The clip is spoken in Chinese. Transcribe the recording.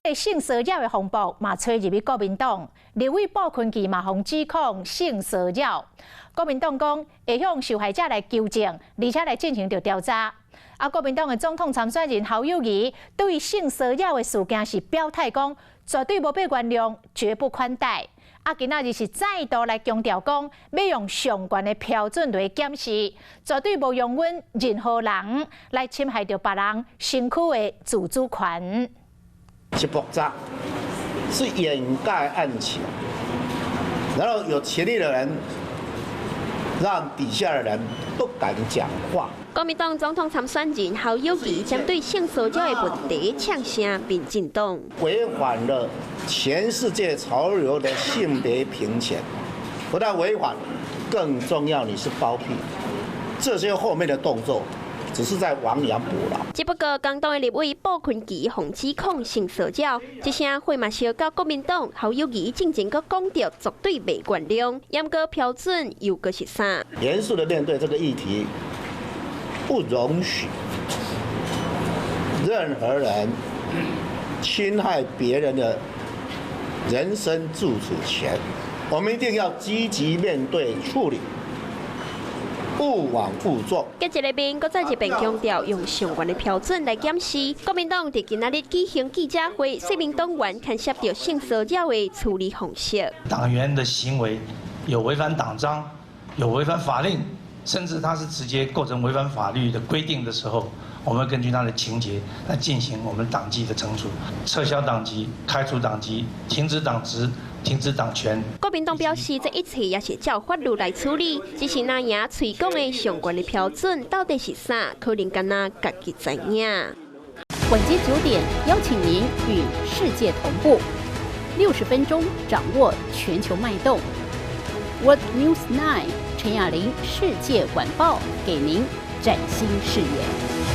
个性骚扰的风暴嘛吹入去国民党，立委鲍坤基嘛被指控性骚扰。国民党讲会向受害者来纠正，而且来进行着调查。国民党的总统参选人侯友宜对于性骚扰的事件是表态讲，绝对无被原谅，绝不宽待。今仔日是再度来强调讲，要用上悬的标准来检视，绝对无容忍任何人来侵害到别人身躯的自主权。是复杂，是掩盖案情，然后有权力的人让底下的人不敢讲话。国民党总统参选人侯友宜针对性骚扰的问题呛声民进党，违反了全世界潮流的性别平权，不但违反，更重要你是包庇，这些后面的动作只是在亡羊补牢。只不过，港党的立委鲍坤基被指控性骚扰，这声话嘛烧到国民党侯友宜正正阁讲到绝对袂原谅，严格标准又阁是啥？严肃的面对这个议题，不容许任何人侵害别人的人身自主权，我们一定要积极面对处理。勿枉勿纵。隔一个面，搁再一遍强调用上悬的标准来检视。国民党伫今仔日举行记者会，说明党员牵涉到性骚扰的处理方式。党员的行为有违反党章，有违反法令，甚至他是直接构成违反法律的规定的时候，我们根据他的情节来进行我们党纪的惩处，撤销党籍、开除党籍、停止党职。停止党权。国民党表示，这一切也是照法律来处理，只是那样推讲的上悬的标准到底是啥，可能敢那家己知影。晚间9点，邀请您与世界同步，60分钟掌握全球脉动。World News 9，陈雅玲世界晚报给您崭新视野。